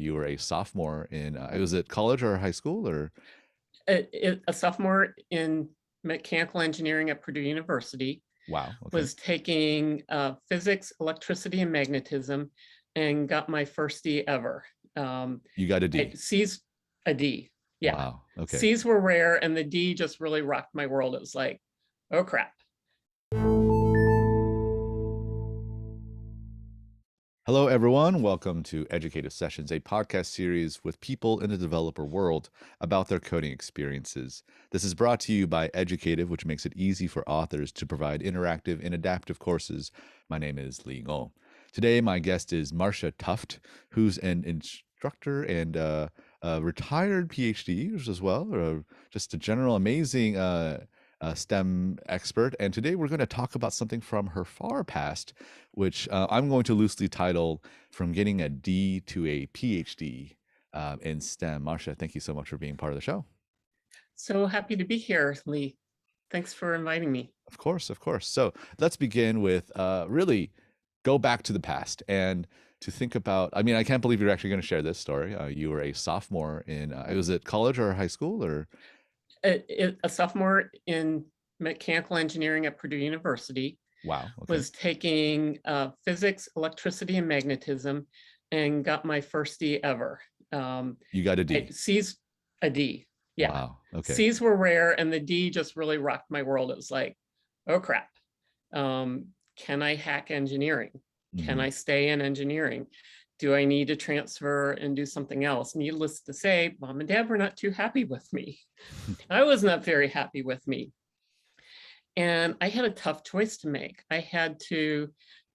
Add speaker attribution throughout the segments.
Speaker 1: You were a sophomore in, was it college or high school or?
Speaker 2: A sophomore in mechanical engineering at Purdue University,
Speaker 1: Wow. Okay.
Speaker 2: was taking physics, electricity, and magnetism, and got my first D ever.
Speaker 1: You got a D.
Speaker 2: C's a D. Yeah.
Speaker 1: Wow. Okay.
Speaker 2: C's were rare, and the D just really rocked my world. It was like, oh crap.
Speaker 1: Hello, everyone. Welcome to Educative Sessions, a podcast series with people in the developer world about their coding experiences. This is brought to you by Educative, which makes it easy for authors to provide interactive and adaptive courses. My name is Lee Ngo. Today, my guest is Marsha Tufft, who's an instructor and a retired PhD as well, or just a general amazing STEM expert. And today we're going to talk about something from her far past, which I'm going to loosely title From Getting a D to a PhD in STEM. Marsha, thank you so much for being part of the show.
Speaker 2: So happy to be here, Lee. Thanks for inviting me.
Speaker 1: Of course, of course. So let's begin with really go back to the past and to think about, I mean, I can't believe you're actually going to share this story. You were a sophomore in, was it college or high school or?
Speaker 2: A sophomore in mechanical engineering at Purdue University.
Speaker 1: Wow. Okay.
Speaker 2: Was taking physics, electricity, and magnetism, and got my first D ever.
Speaker 1: You got a D.
Speaker 2: C's a D. Yeah.
Speaker 1: Wow. Okay.
Speaker 2: C's were rare, and the D just really rocked my world. It was like, oh crap. Can I hack engineering? Can I stay in engineering? Do I need to transfer and do something else? Needless to say, mom and dad were not too happy with me. I was not very happy with me. And I had a tough choice to make. I had to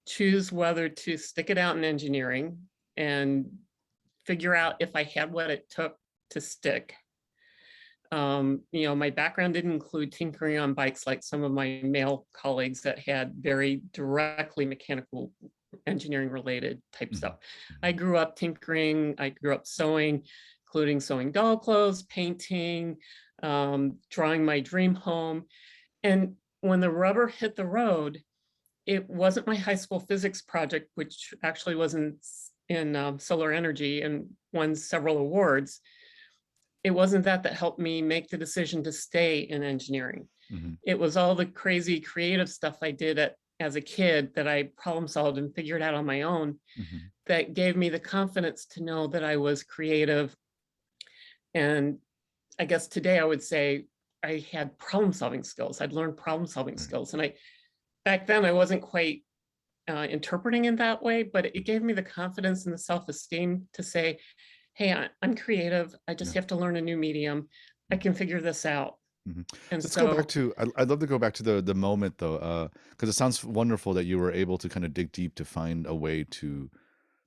Speaker 2: choose whether to stick it out in engineering and figure out if I had what it took to stick. My background didn't include tinkering on bikes like some of my male colleagues that had very directly mechanical engineering related type stuff. I grew up tinkering. I grew up sewing, including sewing doll clothes, painting, drawing my dream home. And when the rubber hit the road, it wasn't my high school physics project, which actually was in solar energy and won several awards. It wasn't that helped me make the decision to stay in engineering. It was all the crazy creative stuff I did as a kid that I problem solved and figured out on my own that gave me the confidence to know that I was creative. And I guess today I would say I had problem solving skills. I'd learned problem solving skills. And back then I wasn't quite interpreting in that way, but it gave me the confidence and the self-esteem to say, hey, I'm creative. I just have to learn a new medium. I can figure this out. And
Speaker 1: Let's go back to, I'd love to go back to the moment though, because it sounds wonderful that you were able to kind of dig deep to find a way to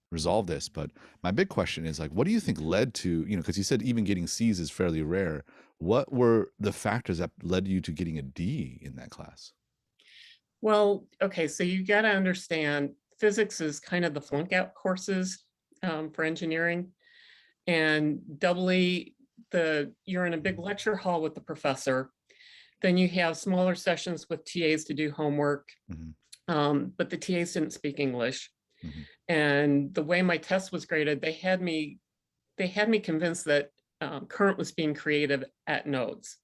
Speaker 1: resolve this. But my big question is like, what do you think led to, because you said even getting C's is fairly rare. What were the factors that led you to getting a D in that class?
Speaker 2: Well, okay, so you got to understand physics is kind of the flunk out courses for engineering. And doubly, you're in a big lecture hall with the professor. Then you have smaller sessions with TAs to do homework. But the TAs didn't speak English. And the way my test was graded, they had me convinced that current was being created at nodes.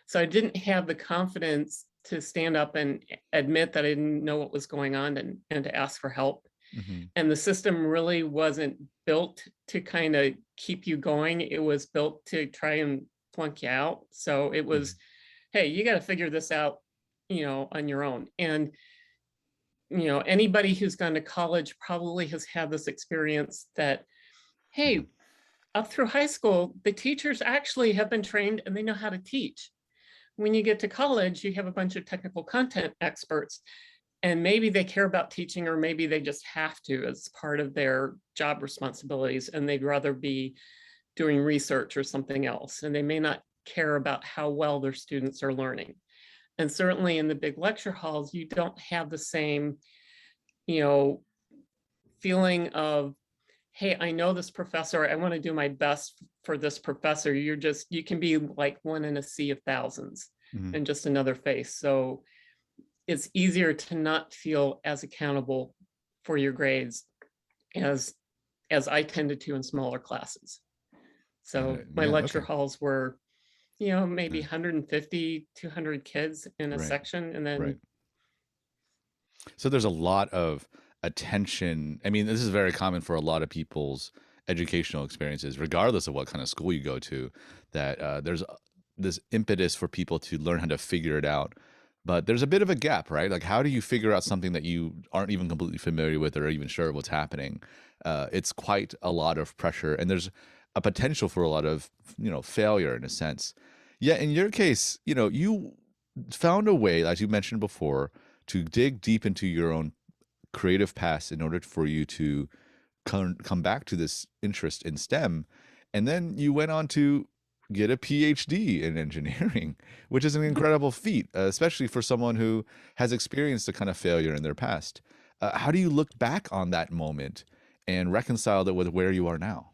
Speaker 2: So I didn't have the confidence to stand up and admit that I didn't know what was going on and to ask for help. And the system really wasn't built to kind of keep you going. It was built to try and flunk you out. So it was, hey, you got to figure this out, on your own. And, anybody who's gone to college probably has had this experience that, hey, up through high school, the teachers actually have been trained and they know how to teach. When you get to college, you have a bunch of technical content experts. And maybe they care about teaching, or maybe they just have to as part of their job responsibilities, and they'd rather be doing research or something else. And they may not care about how well their students are learning. And certainly in the big lecture halls, you don't have the same, feeling of, hey, I know this professor, I want to do my best for this professor. You can be like one in a sea of thousands and just another face. So it's easier to not feel as accountable for your grades as as I tended to in smaller classes. So my
Speaker 1: Yeah,
Speaker 2: lecture
Speaker 1: okay.
Speaker 2: halls were, you know, maybe
Speaker 1: Yeah,
Speaker 2: 150, 200 kids in a
Speaker 1: right,
Speaker 2: section. And
Speaker 1: right.
Speaker 2: then,
Speaker 1: So there's a lot of attention. I mean, this is very common for a lot of people's educational experiences, regardless of what kind of school you go to, that there's this impetus for people to learn how to figure it out. But there's a bit of a gap, right? Like, how do you figure out something that you aren't even completely familiar with or even sure what's happening? It's quite a lot of pressure, and there's a potential for a lot of, failure in a sense. Yeah, in your case, you found a way, as you mentioned before, to dig deep into your own creative past in order for you to come back to this interest in STEM. And then you went on to get a PhD in engineering, which is an incredible feat, especially for someone who has experienced a kind of failure in their past. How do you look back on that moment and reconcile that with where you are now?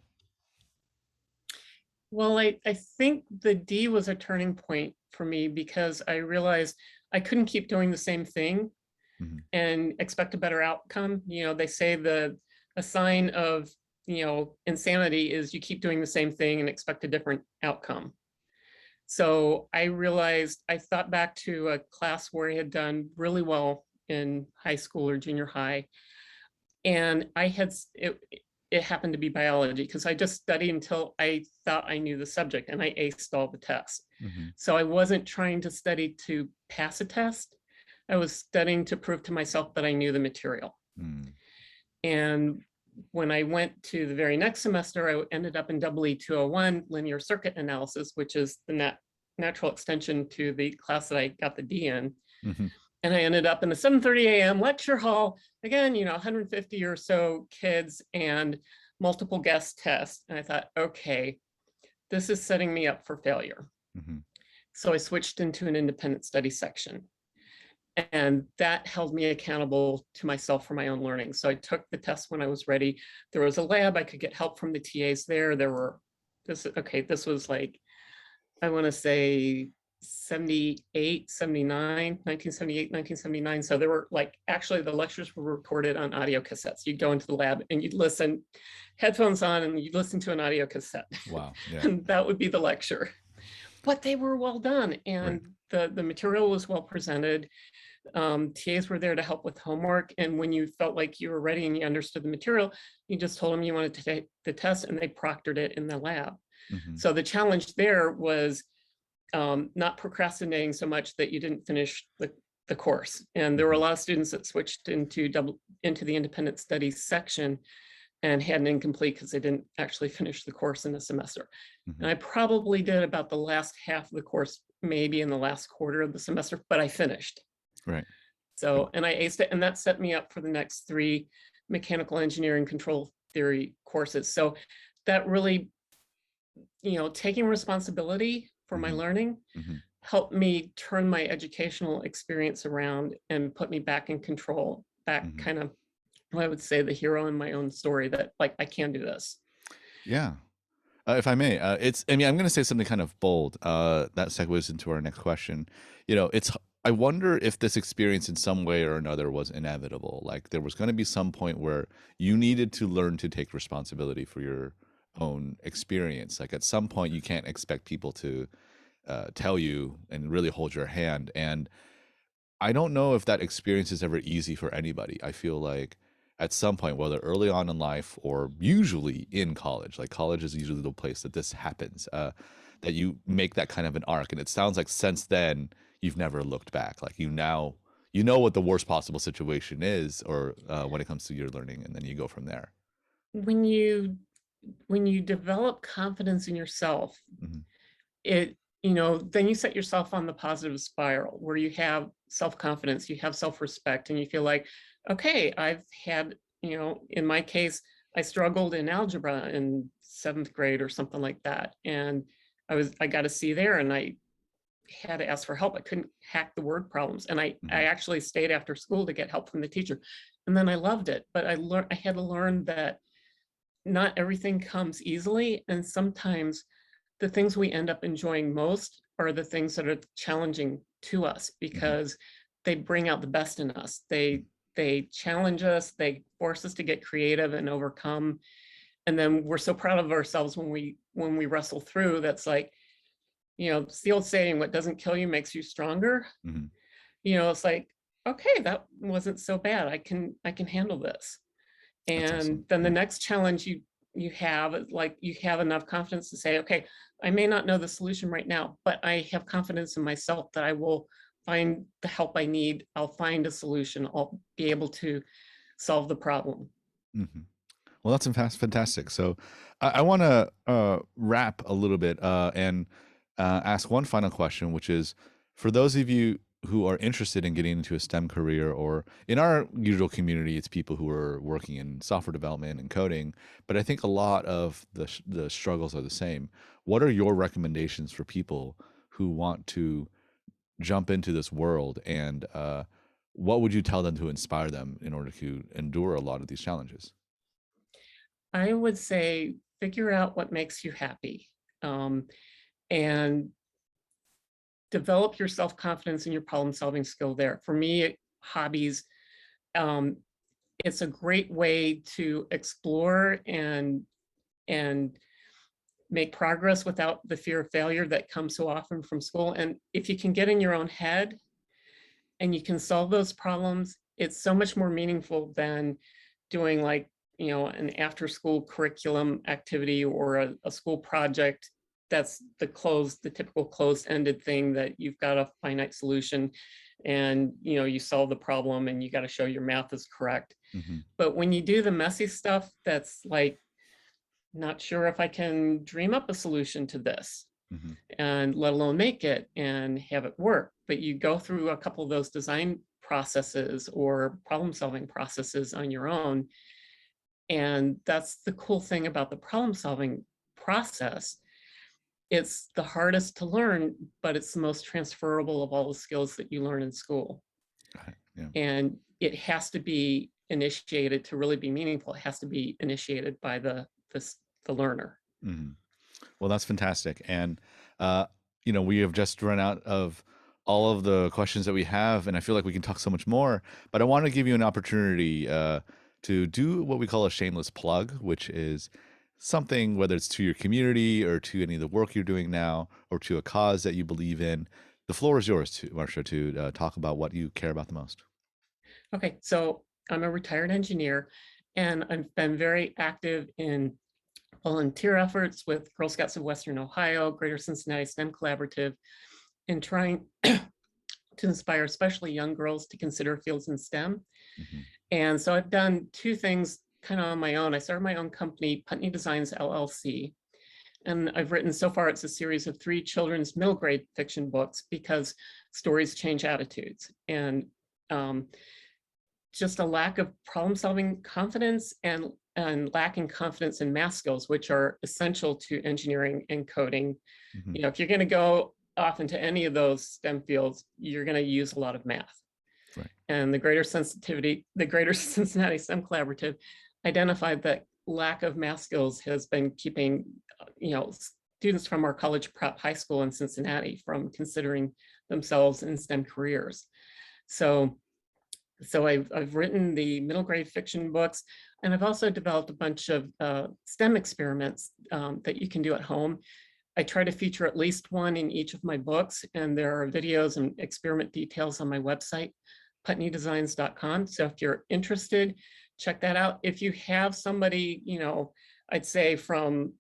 Speaker 2: well, I think the D was a turning point for me because I realized I couldn't keep doing the same thing
Speaker 1: Hmm.
Speaker 2: and expect a better outcome. You know, they say a sign of, you know, insanity is you keep doing the same thing and expect a different outcome. So I realized, I thought back to a class where I had done really well in high school or junior high. And it happened to be biology because I just studied until I thought I knew the subject and I aced all the tests.
Speaker 1: Hmm.
Speaker 2: So I wasn't trying to study to pass a test. I was studying to prove to myself that I knew the material.
Speaker 1: Mm.
Speaker 2: And when I went to the very next semester, I ended up in EE 201 linear circuit analysis, which is the natural extension to the class that I got the D in.
Speaker 1: Hmm.
Speaker 2: And I ended up in the 7:30 a.m. lecture hall, again, you know, 150 or so kids and multiple guest tests. And I thought, okay, this is setting me up for failure.
Speaker 1: Hmm.
Speaker 2: So I switched into an independent study section. And that held me accountable to myself for my own learning. So I took the test when I was ready. There was a lab, I could get help from the TAs there. This was like, I want to say 78, 79, 1978, 1979. So there were like, actually the lectures were recorded on audio cassettes. You'd go into the lab and you'd listen, headphones on, and you'd listen to an audio cassette.
Speaker 1: Wow. Yeah.
Speaker 2: And that would be the lecture. But they were well done.
Speaker 1: Right.
Speaker 2: And the material was well presented. TAs were there to help with homework. And when you felt like you were ready and you understood the material, you just told them you wanted to take the test and they proctored it in the lab.
Speaker 1: Hmm.
Speaker 2: So the challenge there was not procrastinating so much that you didn't finish the course. And there were a
Speaker 1: Hmm.
Speaker 2: lot of students that switched into the independent studies section and had an incomplete because they didn't actually finish the course in the semester.
Speaker 1: Hmm.
Speaker 2: And I probably did about the last half of the course, maybe in the last quarter of the semester, but I finished.
Speaker 1: Right.
Speaker 2: So, and I aced it, and that set me up for the next 3 mechanical engineering control theory courses. So that really, you know, taking responsibility for my
Speaker 1: Hmm.
Speaker 2: learning
Speaker 1: Hmm.
Speaker 2: helped me turn my educational experience around and put me back in control, back
Speaker 1: Hmm.
Speaker 2: kind of, I would say, the hero in my own story that like, I can do this.
Speaker 1: Yeah. If I may, I mean, I'm going to say something kind of bold. That segues into our next question. I wonder if this experience in some way or another was inevitable. Like there was going to be some point where you needed to learn to take responsibility for your own experience. Like at some point, you can't expect people to tell you and really hold your hand. And I don't know if that experience is ever easy for anybody. I feel like at some point, whether early on in life or usually in college, like college is usually the place that this happens, that you make that kind of an arc. And it sounds like since then, you've never looked back. Like you know what the worst possible situation is, or when it comes to your learning, and then you go from there.
Speaker 2: When you when you develop confidence in yourself,
Speaker 1: Hmm.
Speaker 2: it, you know, then you set yourself on the positive spiral where you have self-confidence, you have self-respect, and you feel like, okay, I've had, you know, in my case, I struggled in algebra in 7th grade or something like that. And I got a C there and I had to ask for help. I couldn't hack the word problems. And I
Speaker 1: Hmm.
Speaker 2: actually stayed after school to get help from the teacher. And then I loved it. But I had to learn that not everything comes easily. And sometimes the things we end up enjoying most are the things that are challenging to us
Speaker 1: Hmm.
Speaker 2: because they bring out the best in us. They challenge us, they force us to get creative and overcome And then we're so proud of ourselves when we wrestle through. That's like, it's the old saying, what doesn't kill you makes you stronger.
Speaker 1: Mhm.
Speaker 2: It's like, okay, that wasn't so bad. I can handle this.
Speaker 1: That's
Speaker 2: And
Speaker 1: awesome.
Speaker 2: then the
Speaker 1: Yeah.
Speaker 2: next challenge you have, like, you have enough confidence to say, okay, I may not know the solution right now, but I have confidence in myself that I will find the help I need. I'll find a solution. I'll be able to solve the problem.
Speaker 1: Mhm. Well, that's fantastic. So I want to wrap a little bit and ask one final question, which is for those of you who are interested in getting into a STEM career, or in our usual community, it's people who are working in software development and coding, but I think a lot of the struggles are the same. What are your recommendations for people who want to jump into this world, and what would you tell them to inspire them in order to endure a lot of these challenges?
Speaker 2: I would say figure out what makes you happy, um, and develop your self-confidence and your problem-solving skill there. For me, hobbies, um, it's a great way to explore and make progress without the fear of failure that comes so often from school. And if you can get in your own head and you can solve those problems, it's so much more meaningful than doing, like, an after school curriculum activity or a school project. That's the typical closed ended thing that you've got a finite solution, and you solve the problem and you got to show your math is correct.
Speaker 1: Hmm.
Speaker 2: But when you do the messy stuff, that's like, not sure if I can dream up a solution to this,
Speaker 1: Hmm.
Speaker 2: and let alone make it and have it work. But you go through a couple of those design processes or problem solving processes on your own. And that's the cool thing about the problem solving process. It's the hardest to learn, but it's the most transferable of all the skills that you learn in school.
Speaker 1: Right. Yeah.
Speaker 2: And it has to be initiated to really be meaningful. It has to be initiated by the learner.
Speaker 1: Hmm. Well, that's fantastic. And, uh, we have just run out of all of the questions that we have, and I feel like we can talk so much more, but I want to give you an opportunity to do what we call a shameless plug, which is something, whether it's to your community or to any of the work you're doing now or to a cause that you believe in. The floor is yours, to Marsha, to talk about what you care about the most.
Speaker 2: Okay, so I'm a retired engineer, and I've been very active in volunteer efforts with Girl Scouts of Western Ohio, Greater Cincinnati STEM Collaborative, and trying to inspire especially young girls to consider fields in STEM.
Speaker 1: Hmm.
Speaker 2: And so I've done two things kind of on my own. I started my own company, Putney Designs LLC, and I've written, so far it's a series of 3 children's middle grade fiction books, because stories change attitudes. And um, just a lack of problem solving confidence and lacking confidence in math skills, which are essential to engineering and coding.
Speaker 1: Hmm.
Speaker 2: If you're going to go off into any of those STEM fields, you're going to use a lot of math.
Speaker 1: Right.
Speaker 2: And the Greater Cincinnati STEM Collaborative identified that lack of math skills has been keeping, students from our college prep high school in Cincinnati from considering themselves in STEM careers. So I've written the middle grade fiction books, and I've also developed a bunch of STEM experiments that you can do at home. I try to feature at least one in each of my books, and there are videos and experiment details on my website, putneydesigns.com. So if you're interested, check that out. If you have somebody, I'd say from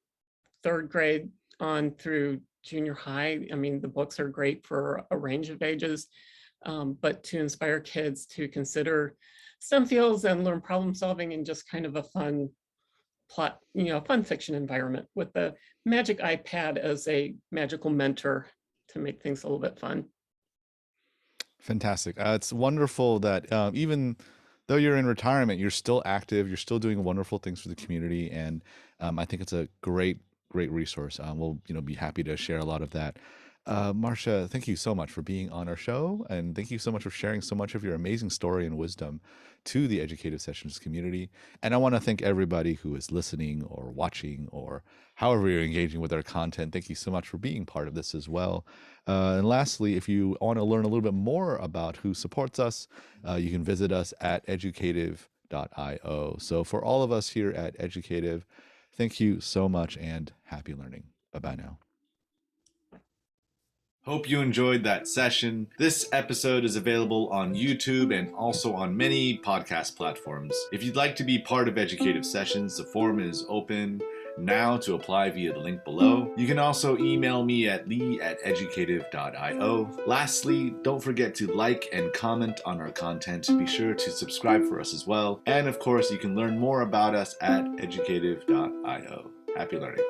Speaker 2: 3rd grade on through junior high, I mean, the books are great for a range of ages. But to inspire kids to consider STEM fields and learn problem solving in just kind of a fun plot, fun fiction environment with the magic iPad as a magical mentor to make things a little bit fun.
Speaker 1: Fantastic. It's wonderful that even though you're in retirement, you're still active. You're still doing wonderful things for the community, and I think it's a great resource. We'll be happy to share a lot of that. Marsha, thank you so much for being on our show, and thank you so much for sharing so much of your amazing story and wisdom to the Educative Sessions community. And I want to thank everybody who is listening or watching or however you're engaging with our content. Thank you so much for being part of this as well. And lastly, if you want to learn a little bit more about who supports us, you can visit us at educative.io. So for all of us here at Educative, Thank you so much and happy learning. Bye-bye now. Hope you enjoyed that session. This episode is available on YouTube and also on many podcast platforms. If you'd like to be part of Educative Sessions, the form is open now to apply via the link below. You can also email me at lee@educative.io. Lastly, don't forget to like and comment on our content. Be sure to subscribe for us as well. And of course, you can learn more about us at educative.io. Happy learning.